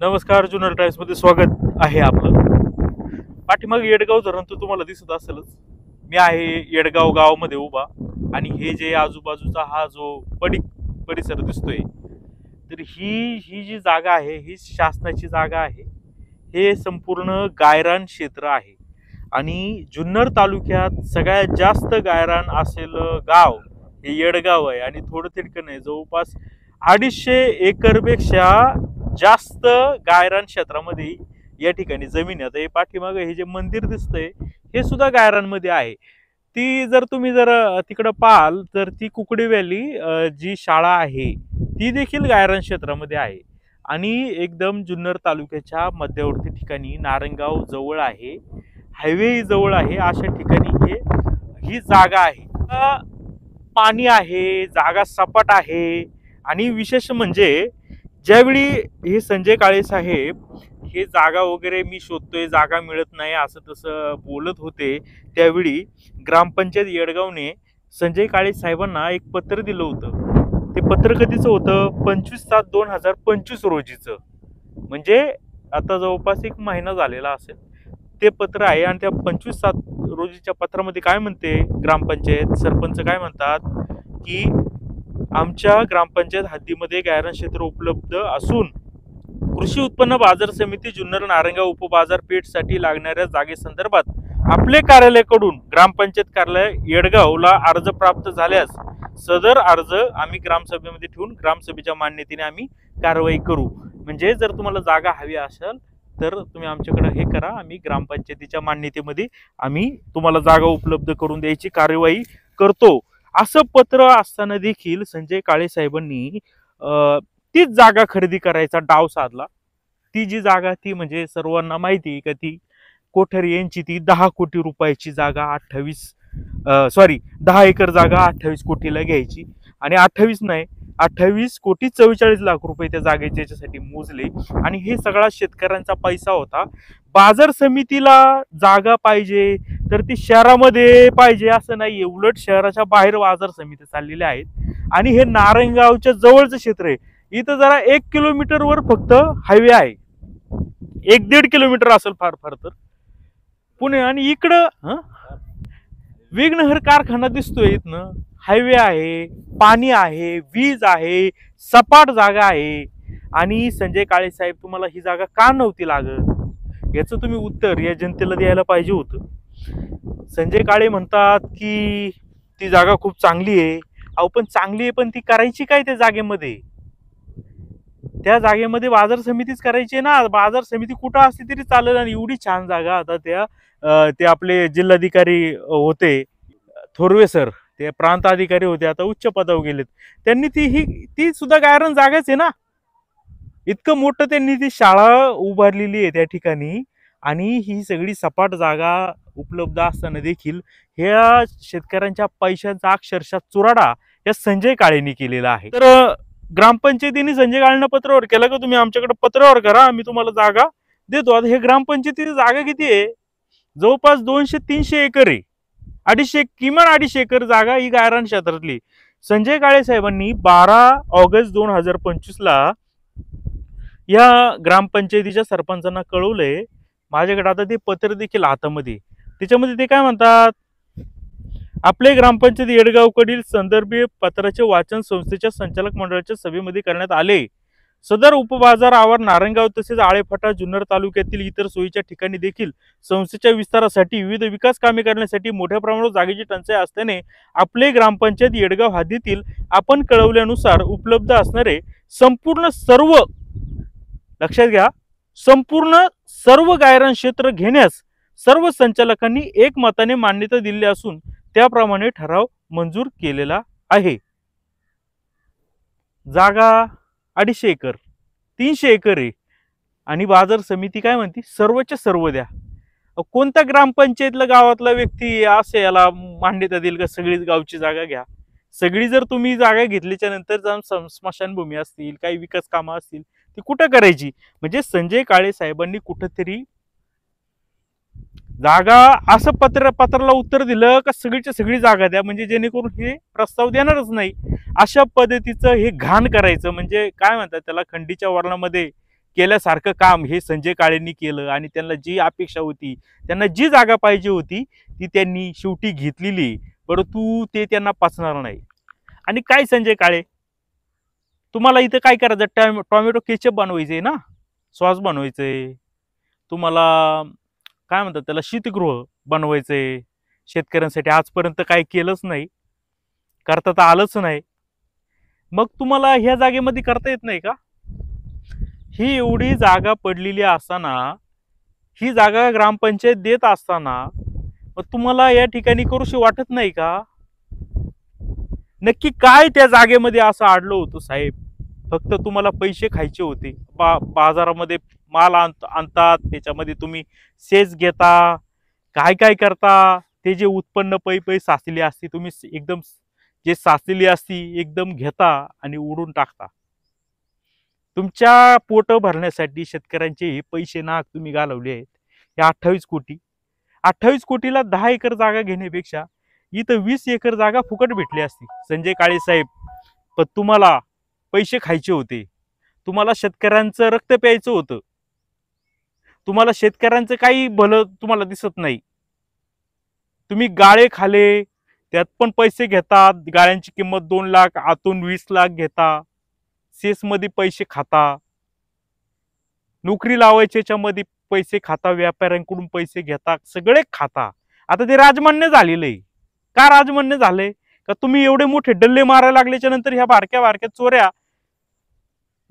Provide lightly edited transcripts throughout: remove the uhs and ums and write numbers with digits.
नमस्कार, जुन्नर टाइम्स मध्ये स्वागत आहे आपलं। पाठीमाग येडगाव धरण तर तुम्हाला दिसत असेलच। मी आहे येडगाव गावामध्ये उभा आणि हे जे आजूबाजूचा हा जो पडीक परिसर दिसतोय, तर ही जी जागा आहे ही शासनाची जागा आहे। हे संपूर्ण गायरान क्षेत्र आहे आणि जुन्नर तालुक्यात सगळ्यात जास्त गायरान असलेलं गाव हे येडगाव आहे आणि थोडं तिडकं नाही, जवळपास 250 एकरपेक्षा जास्त गायरान क्षेत्रामध्ये या ठिकाणी जमीन आहे। आता हे पाठीमागे हे जे मंदिर दिसतंय हे सुद्धा गायरानमध्ये आहे। ती जर तुम्ही तिकडं पाहाल तर ती कुकडी व्हॅली जी शाळा आहे ती देखील गायरान क्षेत्रामध्ये आहे आणि एकदम जुन्नर तालुक्याच्या मध्यवर्ती ठिकाणी नारंगाव जवळ आहे, हायवे जवळ आहे, अशा ठिकाणी ही जागा आहे। पाणी आहे, जागा सपाट आहे आणि विशेष म्हणजे ज्यावेळी हे संजय काळे साहेब हे जागा वगैरे मी शोधतोय, जागा मिळत नाही असं तसं बोलत होते, त्यावेळी ग्रामपंचायत येडगावने संजय काळे साहेबांना एक पत्र दिलं होतं। ते पत्र कधीचं होतं? 25/7/2025 रोजीचं, म्हणजे आता जवळपास 1 महिना झालेला असेल ते पत्र आहे। आणि त्या 25/7 रोजीच्या पत्रामध्ये काय म्हणते, ग्रामपंचायत सरपंच काय म्हणतात की आमच्या ग्रामपंचायत हद्दीमध्ये गायरान क्षेत्र उपलब्ध असून कृषी उत्पन्न बाजार समिती जुन्नर नारंगाव उपबाजारपेठसाठी लागणाऱ्या जागेसंदर्भात आपले कार्यालयाकडून ग्रामपंचायत कार्यालय येडगावला अर्ज प्राप्त झाल्यास सदर अर्ज आम्ही ग्रामसभेमध्ये ठेवून ग्रामसभेच्या मान्यतेने आम्ही कारवाई करू। म्हणजे जर तुम्हाला जागा हवी असेल तर तुम्ही आमच्याकडे हे करा, आम्ही ग्रामपंचायतीच्या मान्यतेमध्ये आम्ही तुम्हाला जागा उपलब्ध करून द्यायची कार्यवाही करतो, असं पत्र असताना देखील संजय काळे साहेबांनी तीच जागा खरेदी करायचा डाव साधला। ती जी जागा ती म्हणजे सर्वांना माहिती आहे का, ती कोठरी यांची ती 10 कोटी रुपयाची जागा 10 एकर जागा 28 कोटीला घ्यायची आणि 28 नाही 28,44,00,000 रुपये त्या जागेचे याच्यासाठी मोजले आणि हे सगळा शेतकऱ्यांचा पैसा होता। बाजार समितीला जागा पाहिजे तर ती शहरामध्ये पाहिजे असं नाही, उलट शहराच्या बाहेर बाजार समिती चाललेल्या आहेत आणि हे नारंगावच्या जवळचं क्षेत्र आहे। इथं जरा 1 किलोमीटरवर फक्त हायवे आहे, 1-1.5 किलोमीटर असेल फार फार तर पुणे, आणि इकडं विघ्नहर कारखाना दिसतोय, इथनं हायवे आहे, पाणी आहे, वीज आहे, सपाट जागा आहे आणि संजय काळे साहेब तुम्हाला ही जागा का नव्हती लागत याचं तुम्ही उत्तर या जनतेला द्यायला पाहिजे होतं। संजय काळे म्हणतात की ती जागा खूप चांगली आहे। अहो पण चांगली आहे पण ती करायची काय त्या जागेमध्ये? त्या जागेमध्ये बाजार समितीच करायची ना, बाजार समिती कुठं असते तरी चालेल। आणि एवढी छान जागा, आता ते आपले जिल्हाधिकारी होते थोरवे सर, ते प्रांत अधिकारी होते, आता उच्च पदावर गेलेत, त्यांनी ती सुद्धा गायरान जागाच आहे ना। इतकं मोठं त्यांनी ती शाळा उभारलेली आहे त्या ठिकाणी आणि ही सगळी सपाट जागा उपलब्ध असताना देखील ह्या शेतकऱ्यांच्या पैशांचा अक्षरशः चुराडा या संजय काळेंनी केलेला आहे। तर ग्रामपंचायतीने संजय काळेंना पत्रावर केलं का तुम्ही आमच्याकडे पत्रावर करा, आम्ही तुम्हाला जागा देतो। आता हे ग्रामपंचायतीची जागा किती आहे? जवळपास 200-300 एकर आहे, 250 किमान 250 एकर जागा ही गायरान क्षेत्रातली। संजय काळे साहेबांनी 12 ऑगस्ट 2025 ला या ग्रामपंचायतीच्या सरपंचांना कळवलंय। माझ्याकडे आता ते पत्र देखील हातामध्ये, त्याच्यामध्ये ते काय म्हणतात, आपले ग्रामपंचायत येडगावकडील संदर्भीय पत्राचे वाचन संस्थेच्या संचालक मंडळाच्या सभेमध्ये करण्यात आले। सदर उपबाजार आवार नारंगाव तसेच आळेफाटा जुन्नर तालुक्यातील इतर सोयीच्या ठिकाणी देखील संस्थेच्या विस्तारासाठी विविध विकास कामे करण्यासाठी मोठ्या प्रमाणावर जागेची टंचाई असल्याने आपले ग्रामपंचायत येडगाव हद्दीतील आपण कळवल्यानुसार उपलब्ध असणारे संपूर्ण सर्व, लक्षात घ्या, संपूर्ण सर्व गायरान क्षेत्र घेण्यास सर्व संचालकांनी एकमताने मान्यता दिली असून त्याप्रमाणे ठराव मंजूर केलेला आहे। जागा 250 एकर 300 एकर आहे आणि बाजार समिती काय म्हणते, सर्वच्या सर्व द्या। कोणत्या ग्रामपंचायतला गावातला व्यक्ती असे याला मान्यता देईल का सगळीच गावची जागा घ्या? सगळी जर तुम्ही जागा घेतल्याच्या नंतर जाऊन स्मशानभूमी असतील, काही विकास कामं असतील, ती कुठं करायची? म्हणजे संजय काळे साहेबांनी कुठंतरी जागा असं पत्राला उत्तर दिलं का सगळीच्या सगळी जागा द्या, म्हणजे जेणेकरून हे प्रस्ताव देणारच नाही, अशा पद्धतीचं हे घाण करायचं। म्हणजे काय म्हणतात त्याला, खंडीच्या वर्णामध्ये केल्यासारखं काम हे संजय काळेंनी केलं आणि त्यांना जी अपेक्षा होती, त्यांना जी जागा पाहिजे होती ती त्यांनी शेवटी घेतलेली, परंतु ते त्यांना पचणार नाही. आणि काय संजय काळे, तुम्हाला इथं काय करायचं, टोमॅटो केचप बनवायचे ना, सॉस बनवायचंय, तुम्हाला काय म्हणतात त्याला शीतगृह बनवायचंय. शेतकऱ्यांसाठी आजपर्यंत काही केलंच नाही, करता तर आलंच नाही. मग तुम्हाला ह्या जागेमध्ये करता येत नाही का? ही एवढी जागा पडलेली असताना, ही जागा ग्रामपंचायत देत असताना मग तुम्हाला या ठिकाणी करूशी वाटत नाही का? नक्की काय त्या जागेमध्ये असं अडलं होतं साहेब? फक्त तुम्हाला पैसे खायचे होते. बाजारामध्ये माल आणतात, त्याच्यामध्ये तुम्ही सेज घेता, काय काय करता, ते जे उत्पन्न पै पै साचलेली असती, तुम्ही एकदम जे साचलेली असती एकदम घेता आणि उडून टाकता. तुमच्या पोट भरण्यासाठी शेतकऱ्यांचे हे पैसे नाक तुम्ही घालवले आहेत. हे 28 कोटी, 28 कोटीला 10 एकर जागा घेण्यापेक्षा इथं 20 एकर जागा फुकट भेटली असती संजय काळे साहेब. पण तुम्हाला पैसे खायचे होते, तुम्हाला शेतकऱ्यांचं रक्त प्यायचं होतं, तुम्हाला शेतकऱ्यांचं काही भलं तुम्हाला दिसत नाही. तुम्ही गाळे खाले, त्यात पण पैसे घेतात. गाळ्यांची किंमत 2 लाख, आतून 20 लाख घेता, सेसमध्ये पैसे खाता, नोकरी लावायच्या याच्यामध्ये पैसे खाता, व्यापाऱ्यांकडून पैसे घेता, सगळे खाता. आता ते राजमान्य झालेलं आहे. का राजमान्य झालंय? का तुम्ही एवढे मोठे डल्ले मारायला लागल्याच्या नंतर ह्या बारक्या बारक्या चोऱ्या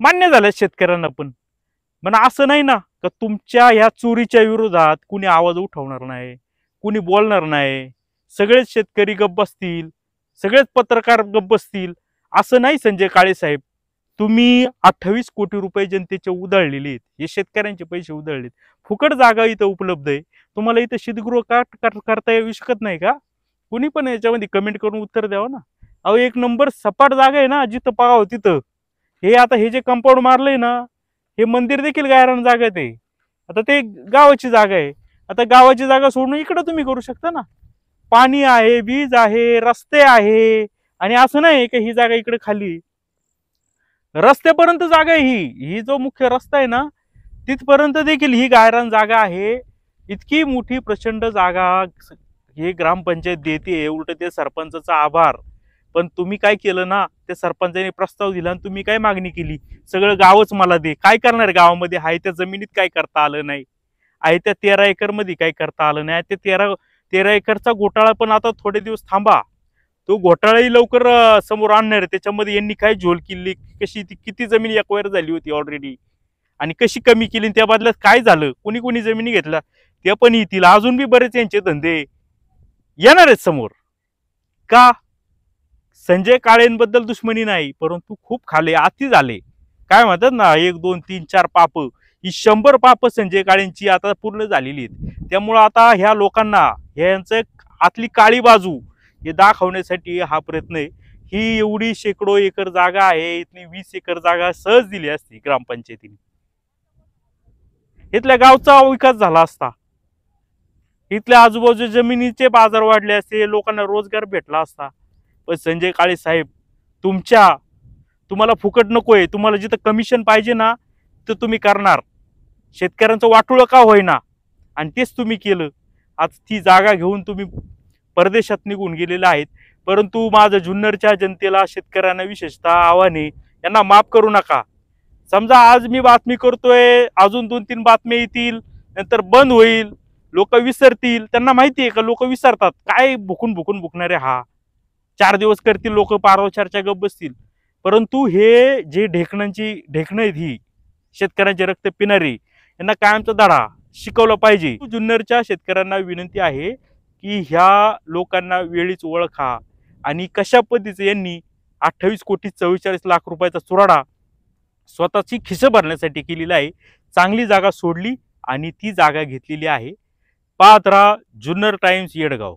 मान्य झाल्या शेतकऱ्यांना. पण असं नाही ना का तुमच्या ह्या चोरीच्या विरोधात कुणी आवाज उठवणार नाही, कुणी बोलणार नाही, सगळेच शेतकरी गप्प बसतील, सगळेच पत्रकार गप्प बसतील, असं नाही संजय काळे साहेब. तुम्ही 28 कोटी रुपये जनतेचे उधळलेले आहेत, हे शेतकऱ्यांचे पैसे उधळलेत. फुकट जागा इथं उपलब्ध आहे, तुम्हाला इथं शीतगृह का करता येऊ शकत नाही का? कुणी पण याच्यामध्ये कमेंट करून उत्तर द्यावं ना. अहो, एक नंबर सपाट जागा आहे ना, जिथं पाहावं तिथं. हे आता हे जे कंपाऊंड मारलंय ना, हे मंदिर देखील गायरान जागा आहे. आता ते गावाची जागा आहे. आता गावाची जागा सोडून इकडं तुम्ही करू शकता ना. पाणी आहे, वीज आहे, रस्ते आहे, आणि असं नाही की ही जागा इकडे खाली रस्त्यापर्यंत जागा आहे. ही जो मुख्य रस्ता आहे ना, तिथपर्यंत देखील ही गायरान जागा आहे. इतकी मोठी प्रचंड जागा हे ग्रामपंचायत देते, उलट ते सरपंचाचा आभार. पण तुम्ही काय केलं ना, त्या सरपंचाने प्रस्ताव दिला आणि तुम्ही काय मागणी केली, सगळं गावच मला दे. काय करणार गावामध्ये? आहे त्या जमिनीत काय करता आलं नाही, आहे त्या 13 एकर मध्ये काय करता आलं नाही. ते 13 एकरचा घोटाळा पण आता थोडे दिवस थांबा, तो घोटाळाही लवकर समोर आणणार आहे. त्याच्यामध्ये यांनी काय झोल केली, कशी किती जमीन एक्वायर झाली होती ऑलरेडी आणि कशी कमी केली, त्या बदल्यात काय झालं, कोणी कोणी जमिनी घेतल्या त्या पण येतील. अजून बी बरेच यांचे धंदे येणार आहेत समोर. का? संजय काळेंबद्दल दुश्मनी नाही, परंतु खूप खाले, अति झाले. काय म्हणतात ना, 1 2 3 4 पाप, ही 100 पाप संजय काळेंची आता पूर्ण झालेली आहेत. त्यामुळं आता ह्या लोकांना यांचं आतली काळी बाजू हे दाखवण्यासाठी हा प्रयत्न आहे. ही एवढी शेकडो एकर जागा आहे, इथली 20 एकर जागा सहज दिली असती ग्रामपंचायतीने, इथल्या गावचा विकास झाला असता, इथल्या आजूबाजू जमिनीचे बाजार वाढले असते, लोकांना रोजगार भेटला असता. पण संजय काळे साहेब, तुम्हाला फुकट नकोय, तुम्हाला जिथं कमिशन पाहिजे ना तर तुम्ही करणार. शेतकऱ्यांचं वाटोळं का होईना, आणि तेच तुम्ही केलं. आज ती जागा घेऊन तुम्ही परदेशात निघून गेलेले आहेत. परंतु माझं जुन्नरच्या जनतेला, शेतकऱ्यांना विशेषतः आव्हान आहे, यांना माफ करू नका. समजा आज मी बातमी करतोय, अजून 2-3 बातम्या येतील, नंतर बंद होईल, लोक विसरतील. त्यांना माहिती आहे का लोक विसरतात, काय भुकून भुकणारे. 4 दिवस करतील लोक, पारव चर्चा गप बसतील. परंतु हे जे ढेकणं आहेत, ही शेतकऱ्यांचे रक्त पिणारी, यांना कायमचा धडा शिकवला पाहिजे. जुन्नरच्या शेतकऱ्यांना विनंती आहे की ह्या लोकांना वेळीच ओळखा आणि कशा पद्धतीचं यांनी 28 कोटी 44 लाख रुपयाचा चुराडा स्वतःची खिसे भरण्यासाठी केलेला आहे. चांगली जागा सोडली आणि ती जागा घेतलेली आहे. पाहत राहा जुन्नर टाइम्स येडगाव.